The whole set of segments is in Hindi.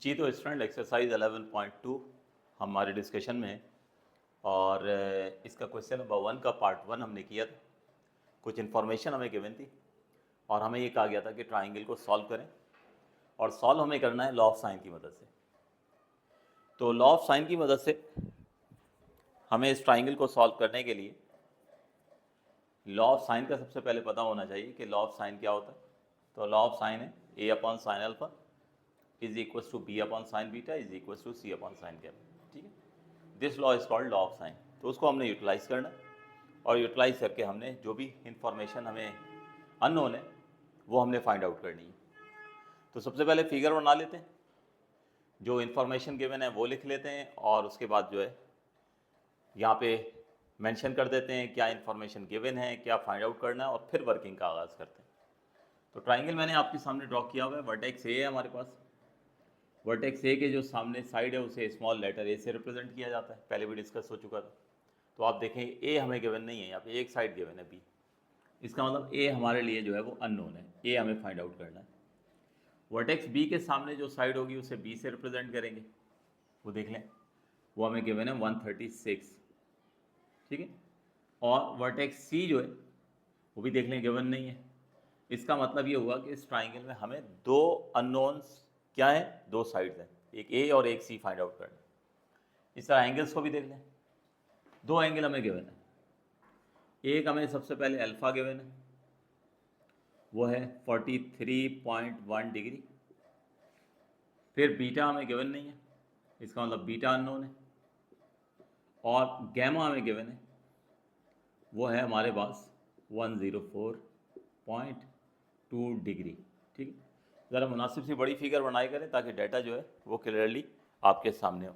जी तो स्टूडेंट एक्सरसाइज 11.2 हमारे डिस्कशन में है और इसका क्वेश्चन नंबर 1 का पार्ट 1 हमने किया था। कुछ इन्फॉर्मेशन हमें गिवन थी और हमें ये कहा गया था कि ट्राइंगल को सॉल्व करें और सॉल्व हमें करना है लॉ ऑफ साइन की मदद से। तो लॉ ऑफ साइन की मदद से हमें इस ट्राइंगल को सॉल्व करने के लिए लॉ ऑफ साइन का सबसे पहले पता होना चाहिए कि लॉ ऑफ साइन क्या होता है। तो लॉ ऑफ साइन है A upon sine alpha is equal to B upon sine beta is equal to C upon sine gamma. ठीक है, this law is called law of sine. तो उसको हमने यूटिलाइज करना है और यूटिलाइज करके हमने जो भी इंफॉर्मेशन हमें अननोन है वो हमने फाइंड आउट करनी है। तो सबसे पहले फिगर बना लेते हैं, जो इन्फॉर्मेशन गिवन है वो लिख लेते हैं और उसके बाद जो है यहाँ पे मेंशन कर देते हैं क्या इन्फॉर्मेशन गिवन है, क्या फाइंड आउट करना है और फिर वर्किंग का आगाज़ करते हैं। तो ट्राइंगल मैंने आपके सामने ड्रॉ किया हुआ है, वर्टेक्स ए है हमारे पास। वर्टेक्स ए के जो सामने साइड है उसे स्मॉल लेटर ए से रिप्रेजेंट किया जाता है, पहले भी डिस्कस हो चुका था। तो आप देखें ए हमें गिवन नहीं है, यहाँ पे एक साइड गिवन है बी, इसका मतलब ए हमारे लिए जो है वो अननोन है, ए हमें फाइंड आउट करना है। वर्टेक्स बी के सामने जो साइड होगी उसे बी से रिप्रेजेंट करेंगे, वो देख लें, वो हमें गिवन है 136। ठीक है, और वर्टेक्स सी जो है वो भी देख लें गिवन नहीं है। इसका मतलब ये हुआ कि इस ट्राइंगल में हमें दो अननोन्स क्या है, दो साइड्स हैं, एक ए और एक सी फाइंड आउट करना। इस तरह एंगल्स को भी देख लें, दो एंगल हमें गिवन है। एक हमें सबसे पहले अल्फा गिवन है, वो है 43.1 डिग्री। फिर बीटा हमें गिवन नहीं है, इसका मतलब बीटा अननोन है। और गैमा हमें गिवन है, वो है हमारे पास 104.2 डिग्री। ठीक है, ज़रा मुनासिब सी बड़ी फिगर बनाई करें ताकि डाटा जो है वो क्लियरली आपके सामने हो।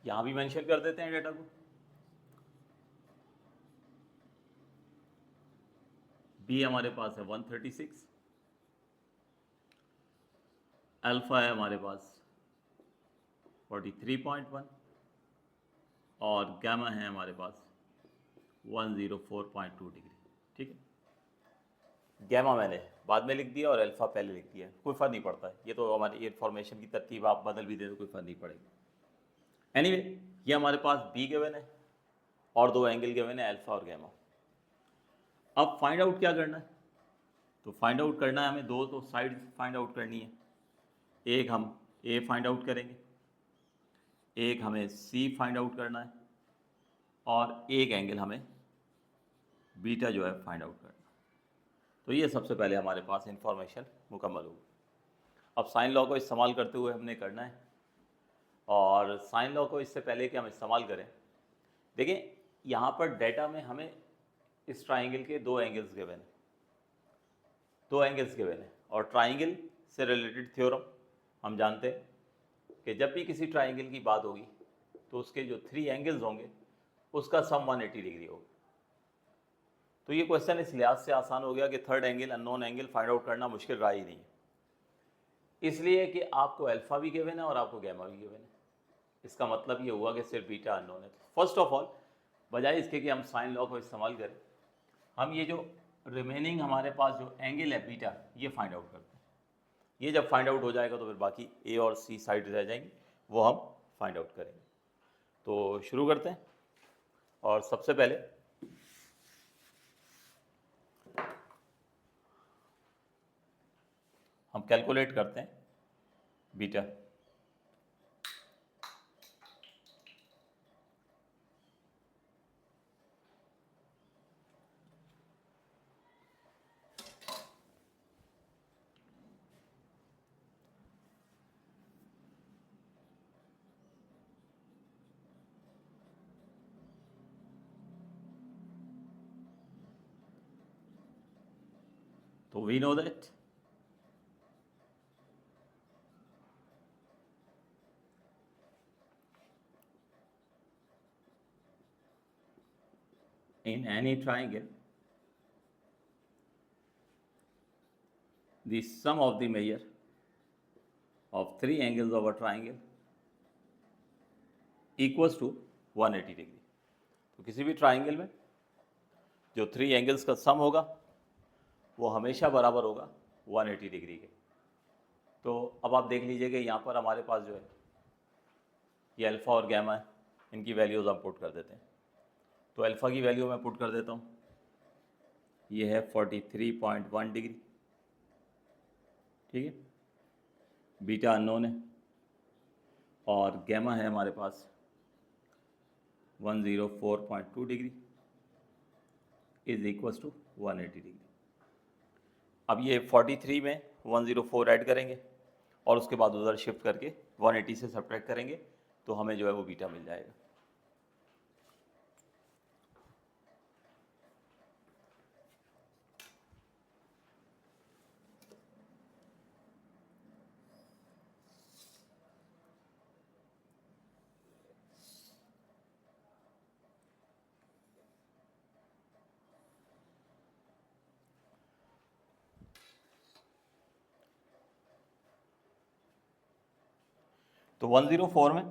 यहाँ भी मेंशन कर देते हैं डाटा को। बी हमारे पास है 136, अल्फा है हमारे पास 43.1 और गैमा है हमारे पास 104.2 डिग्री। ठीक है, गैमा मैंने बाद में लिख दिया और अल्फा पहले लिख दिया, कोई फ़र्क नहीं पड़ता है, ये तो हमारी इन्फॉर्मेशन की तरतीब आप बदल भी दे तो कोई फ़र्क नहीं पड़ेगा। एनीवे ये हमारे पास बी गिवन है और दो एंगल गिवन है अल्फा और गैमा। अब फाइंड आउट क्या करना है, तो फाइंड आउट करना है हमें दो तो साइड फाइंड आउट करनी है। एक हम ए फाइंड आउट करेंगे, एक हमें सी फाइंड आउट करना है और एक एंगल हमें बीटा जो है फाइंड आउट करना है। तो ये सबसे पहले हमारे पास इंफॉर्मेशन मुकम्मल होगी। अब साइन लॉ को इस्तेमाल करते हुए हमने करना है, और साइन लॉ को इससे पहले कि हम इस्तेमाल करें, देखिए यहाँ पर डेटा में हमें इस ट्राइंगल के दो एंगल्स गिवन हैं, दो एंगल्स गिवन हैं। और ट्राइंगल से रिलेटेड थ्योरम हम जानते हैं कि जब भी किसी ट्राइंगल की बात होगी तो उसके जो थ्री एंगल्स होंगे उसका सम 180 डिग्री होगा। तो ये क्वेश्चन इस लिहाज से आसान हो गया कि third angle unknown angle find out करना मुश्किल रहा ही नहीं है, इसलिए कि आपको अल्फा भी गिवन है और आपको गैमा भी गिवन है। इसका मतलब ये हुआ कि सिर्फ बीटा अननोन है। फर्स्ट ऑफ ऑल, बजाय इसके कि हम साइन लॉ को इस्तेमाल करें, हम ये जो रिमेनिंग हमारे पास जो एंगल है बीटा, ये फाइंड आउट करते हैं। ये जब फाइंड आउट हो जाएगा तो फिर बाकी ए और सी साइड रह जाएंगी, वो हम फाइंड आउट करेंगे। तो शुरू करते हैं, और सबसे पहले हम कैलकुलेट करते हैं बीटा। तो we know that in any triangle the sum of the measure of three angles of a triangle equals to 180 degree. तो किसी भी ट्राइंगल में जो 3 एंगल्स का सम होगा वो हमेशा बराबर होगा 180 डिग्री के। तो अब आप देख लीजिए कि यहाँ पर हमारे पास जो है ये अल्फ़ा और गैमा है, इनकी वैल्यूज़ हम पुट कर देते हैं। तो अल्फ़ा की वैल्यू मैं पुट कर देता हूँ, ये है 43.1 डिग्री, ठीक है। बीटा अननोन है और गैमा है हमारे पास 104.2 degree is equals to 180 degree. अब ये 43 में 104 ऐड करेंगे और उसके बाद उधर शिफ्ट करके 180 से सब्ट्रैक्ट करेंगे तो हमें जो है वो बीटा मिल जाएगा। तो 104 में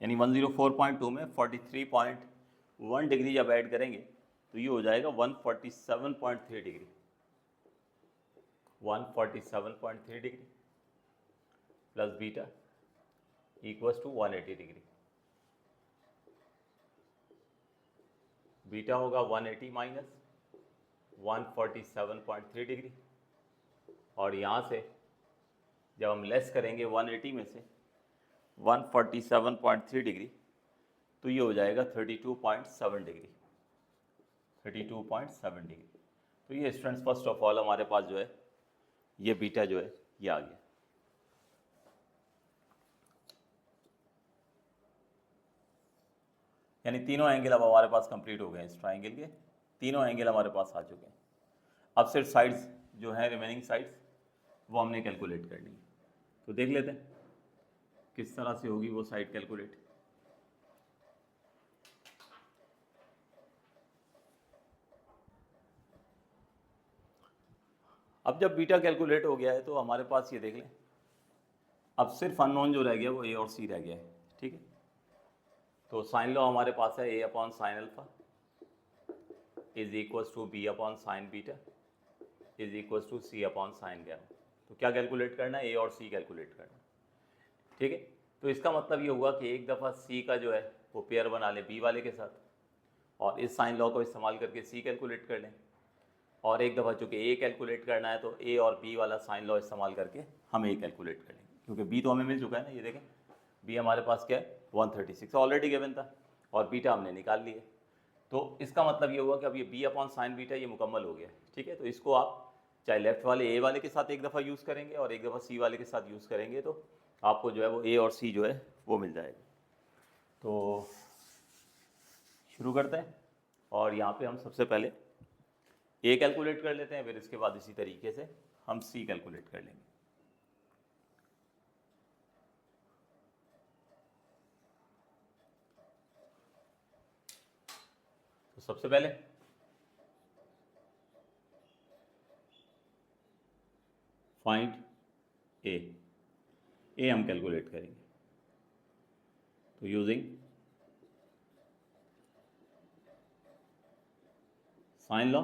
यानी 104.2 में 43.1 डिग्री जब ऐड करेंगे तो ये हो जाएगा 147.3 degree, 147.3 degree plus beta equals to 180 degree. Beta होगा 180 माइनस 147.3 डिग्री और यहाँ से जब हम लेस करेंगे 180 में से 147.3 डिग्री तो ये हो जाएगा 32.7 डिग्री, 32.7 डिग्री। तो ये स्टूडेंट्स फर्स्ट ऑफ ऑल हमारे पास जो है ये बीटा जो है ये आ गया। यानी तीनों एंगल अब हमारे पास कंप्लीट हो गए हैं, इस ट्राइंगल के तीनों एंगल हमारे पास आ चुके हैं। अब सिर्फ साइड्स जो है रिमेनिंग साइड्स वो हमने कैलकुलेट करनी है। तो देख लेते हैं किस तरह से होगी वो साइड कैलकुलेट। अब जब बीटा कैलकुलेट हो गया है तो हमारे पास ये देख लें अब सिर्फ अननोन जो रह गया वो ए और सी रह गया है, ठीक है। तो साइन लॉ हमारे पास है A upon sine alpha is equals to B upon sine beta is equals to C upon sine gamma. तो क्या कैलकुलेट करना है, ए और सी कैलकुलेट करना, ठीक है। तो इसका मतलब ये हुआ कि एक दफ़ा सी का जो है वो पेयर बना लें बी वाले के साथ और इस साइन लॉ को इस्तेमाल करके सी कैलकुलेट कर लें, और एक दफ़ा चूँकि ए कैलकुलेट करना है तो ए और बी वाला साइन लॉ इस्तेमाल करके हम ए कैलकुलेट कर लेंगे, क्योंकि बी तो हमें मिल चुका है ना। ये देखें बी हमारे पास क्या है 136 ऑलरेडी गिवन था और बीटा हमने निकाल लिया। तो इसका मतलब ये हुआ कि अब ये बी अपॉन साइन बीटा ये मुकम्मल हो गया, ठीक है। तो इसको आप चाहे लेफ्ट वाले ए वाले के साथ एक दफ़ा यूज़ करेंगे और एक दफ़ा सी वाले के साथ यूज़ करेंगे तो आपको जो है वो ए और सी जो है वो मिल जाएगा। तो शुरू करते हैं और यहाँ पे हम सबसे पहले ए कैलकुलेट कर लेते हैं, फिर इसके बाद इसी तरीके से हम सी कैलकुलेट कर लेंगे। तो सबसे पहले फाइंड ए हम कैलकुलेट करेंगे। तो using sine law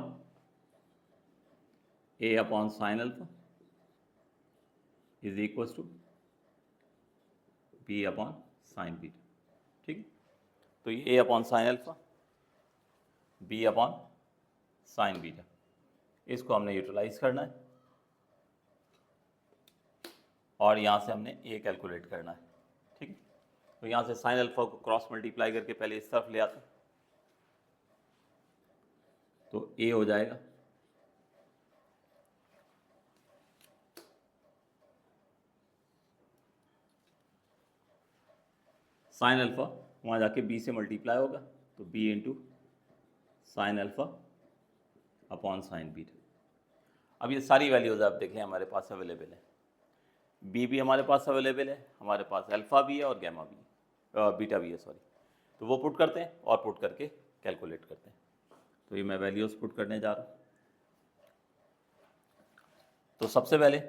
A upon sine alpha is equals to B upon sine beta, ठीक है। तो ये A upon sine alpha B upon sine beta इसको हमने यूटिलाइज करना है और यहाँ से हमने ए कैलकुलेट करना है, ठीक है। तो यहाँ से साइन अल्फा को क्रॉस मल्टीप्लाई करके पहले इस तरफ ले आते हैं तो ए हो जाएगा साइन अल्फा, वहाँ जाके बी से मल्टीप्लाई होगा तो B into sine alpha upon sine beta. अब ये सारी वैल्यूज़ आप देखें हमारे पास अवेलेबल है, बी भी हमारे पास अवेलेबल है, हमारे पास अल्फ़ा भी है और गैमा भी है, बीटा भी है सॉरी। तो वो पुट करते हैं और पुट करके कैलकुलेट करते हैं। तो ये मैं वैल्यूज़ पुट करने जा रहा हूँ। तो सबसे पहले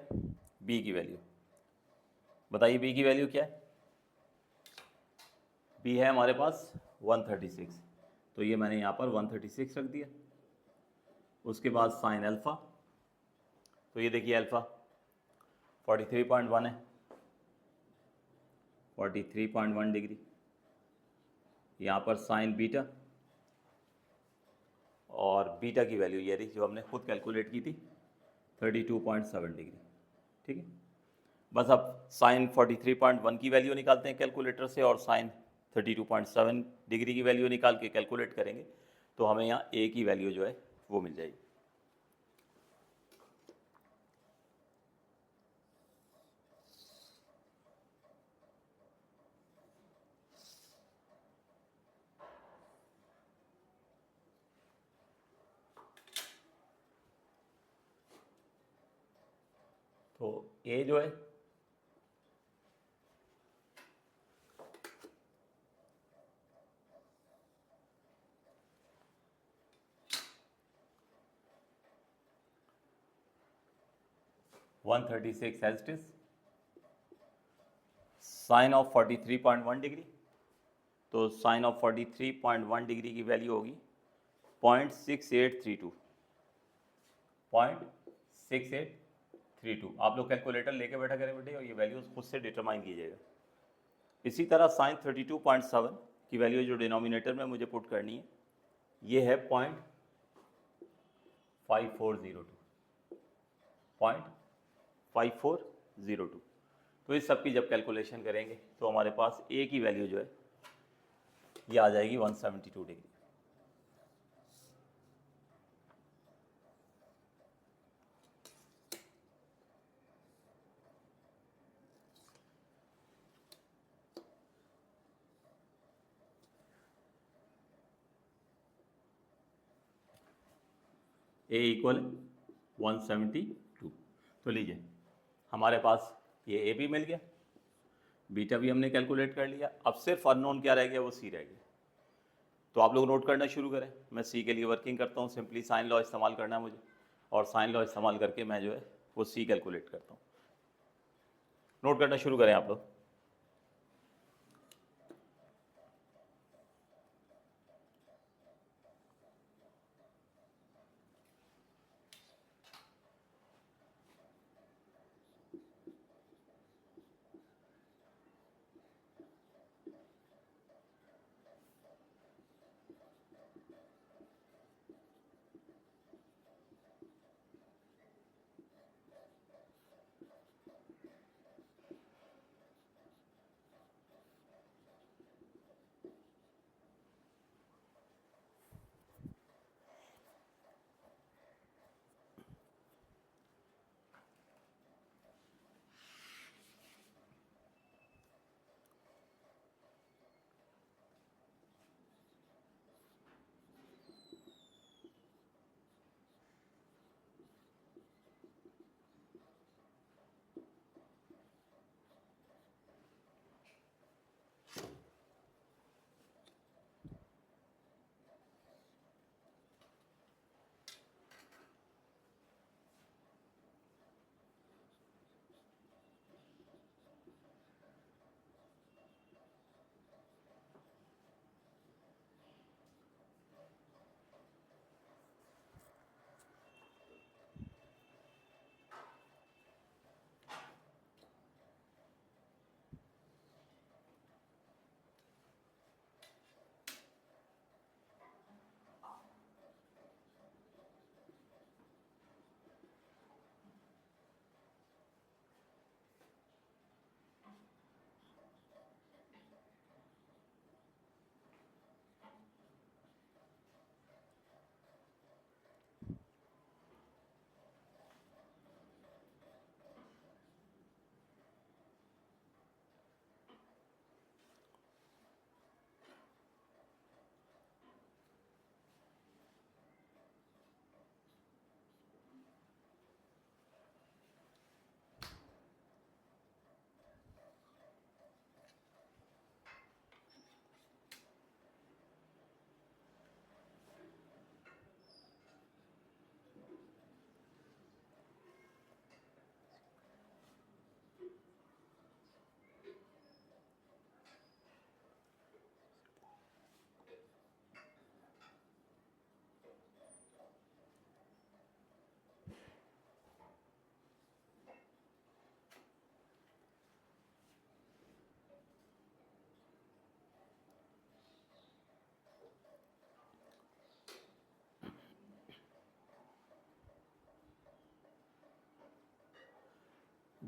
बी की वैल्यू बताइए, बी की वैल्यू क्या है। बी है हमारे पास 136, तो ये मैंने यहाँ पर 136 रख दिया। उसके बाद साइन अल्फ़ा, तो ये देखिए अल्फ़ा 43.1 है, 43.1 डिग्री। यहाँ पर साइन बीटा, और बीटा की वैल्यू ये रही जो हमने खुद कैलकुलेट की थी 32.7 डिग्री। ठीक है, बस अब साइन 43.1 की वैल्यू निकालते हैं कैलकुलेटर से, और साइन 32.7 डिग्री की वैल्यू निकाल के कैलकुलेट करेंगे तो हमें यहाँ ए की वैल्यू जो है वो मिल जाएगी। तो ए जो है 136 as it is, sine of 43.1 degree, तो साइन ऑफ 43.1 डिग्री की वैल्यू होगी 0.6832, 0.6832। आप लोग कैलकुलेटर लेके बैठा करें बेटे और ये वैल्यूज खुद से डिटरमाइन कीजिएगा। इसी तरह साइन 32.7 की वैल्यू जो डिनोमिनेटर में मुझे पुट करनी है ये है 0.5402, 0.5402। तो इस सब की जब कैलकुलेशन करेंगे तो हमारे पास ए की वैल्यू जो है ये आ जाएगी 172 डिग्री। ए इक्वल 172। तो लीजिए हमारे पास ये ए भी मिल गया, बीटा भी हमने कैलकुलेट कर लिया। अब सिर्फ अननोन क्या रह गया, वो सी रह गया। तो आप लोग नोट करना शुरू करें, मैं सी के लिए वर्किंग करता हूँ। सिंपली साइन लॉ इस्तेमाल करना है मुझे, और साइन लॉ इस्तेमाल करके मैं जो है वो सी कैलकुलेट करता हूँ। नोट करना शुरू करें आप लोग।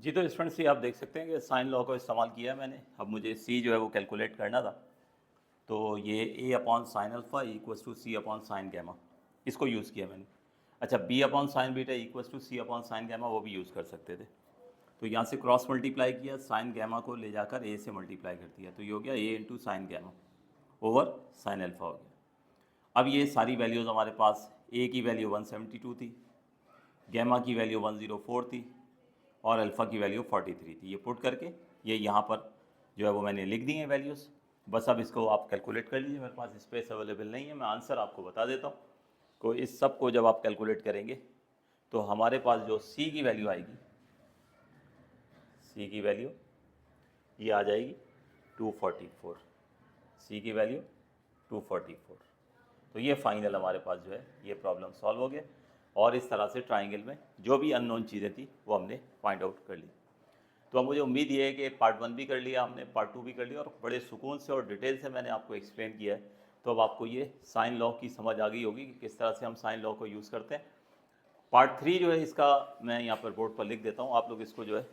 जी तो स्टूडेंट्स ये आप देख सकते हैं कि साइन लॉ को इस्तेमाल किया है मैंने। अब मुझे सी जो है वो कैलकुलेट करना था, तो ये A upon sine alpha equals to C upon sine gamma, इसको यूज़ किया मैंने। अच्छा, B upon sine beta equals to C upon sine gamma, वो भी यूज़ कर सकते थे। तो यहाँ से क्रॉस मल्टीप्लाई किया, साइन गैमा को ले जाकर ए से मल्टीप्लाई कर दिया, तो ये हो गया A into sine gamma over sine alpha हो गया। अब ये सारी वैल्यूज़ हमारे पास, ए की वैल्यू 172 थी, गैमा की वैल्यू 104 थी और अल्फ़ा की वैल्यू 43 थी। ये पुट करके ये यहाँ पर जो है वो मैंने लिख दी है वैल्यूज़। बस अब इसको आप कैलकुलेट कर लीजिए, मेरे पास स्पेस अवेलेबल नहीं है, मैं आंसर आपको बता देता हूँ। को इस सब को जब आप कैलकुलेट करेंगे तो हमारे पास जो सी की वैल्यू आएगी, सी की वैल्यू ये आ जाएगी 244, सी की वैल्यू 244। तो ये फाइनल हमारे पास जो है ये प्रॉब्लम सॉल्व हो गया, और इस तरह से ट्राइंगल में जो भी अननोन चीज़ें थी वो हमने फाइंड आउट कर ली। तो अब मुझे उम्मीद ये है कि पार्ट 1 भी कर लिया हमने, पार्ट 2 भी कर लिया, और बड़े सुकून से और डिटेल से मैंने आपको एक्सप्लेन किया है। तो अब आपको ये साइन लॉ की समझ आ गई होगी कि किस तरह से हम साइन लॉ को यूज़ करते हैं। पार्ट 3 जो है इसका मैं यहाँ पर बोर्ड पर लिख देता हूँ, आप लोग इसको जो है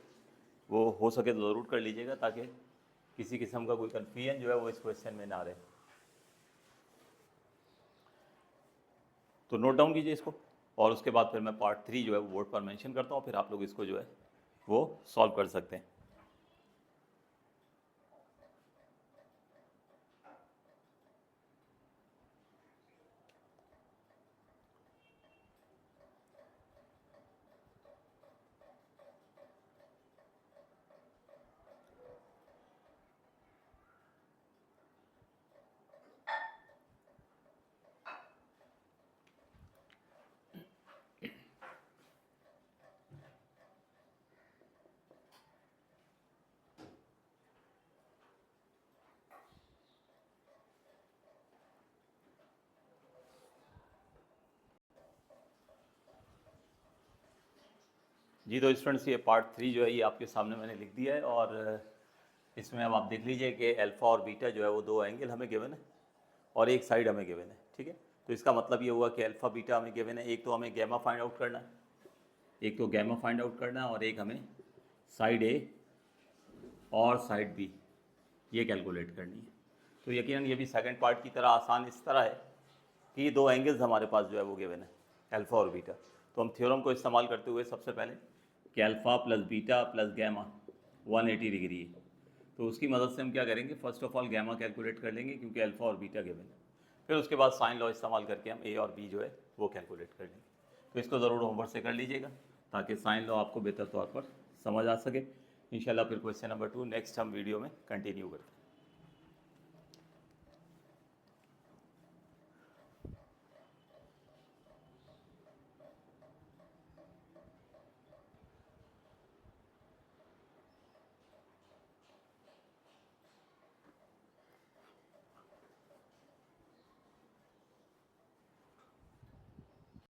वो हो सके तो ज़रूर कर लीजिएगा, ताकि किसी किस्म का कोई कन्फ्यूजन जो है वो इस क्वेश्चन में ना रहे। तो नोट डाउन कीजिए इसको, और उसके बाद फिर मैं पार्ट 3 जो है वो बोर्ड पर मेंशन करता हूँ, फिर आप लोग इसको जो है वो सॉल्व कर सकते हैं। जी तो स्टूडेंट्स ये पार्ट 3 जो है ये आपके सामने मैंने लिख दिया है, और इसमें अब आप देख लीजिए कि अल्फ़ा और बीटा जो है वो दो एंगल हमें गिवन है और एक साइड हमें गिवन है, ठीक है। तो इसका मतलब ये हुआ कि अल्फ़ा बीटा हमें गिवन है, एक तो हमें गैमा फाइंड आउट करना है, एक तो गैमा फाइंड आउट करना है, और एक हमें साइड ए और साइड बी ये कैलकुलेट करनी है। तो यकीनन ये भी सेकंड पार्ट की तरह आसान इस तरह है कि ये दो एंगल्स हमारे पास जो है वो गिवन है, अल्फ़ा और बीटा। तो हम थ्योरम को इस्तेमाल करते हुए सबसे पहले कि alpha plus beta plus gamma 180 degree है, तो उसकी मदद से हम क्या करेंगे, first of all gamma calculate कर लेंगे क्योंकि अल्फ़ा और बीटा गिवन है। फिर उसके बाद साइन लॉ इस्तेमाल करके हम ए और बी जो है वो कैलकुलेट कर लेंगे। तो इसको ज़रूर होमवर्क से कर लीजिएगा ताकि साइन लॉ आपको बेहतर तौर पर समझ आ सके। इंशाल्लाह फिर क्वेश्चन नंबर 2 नेक्स्ट हम वीडियो में कंटिन्यू करते हैं।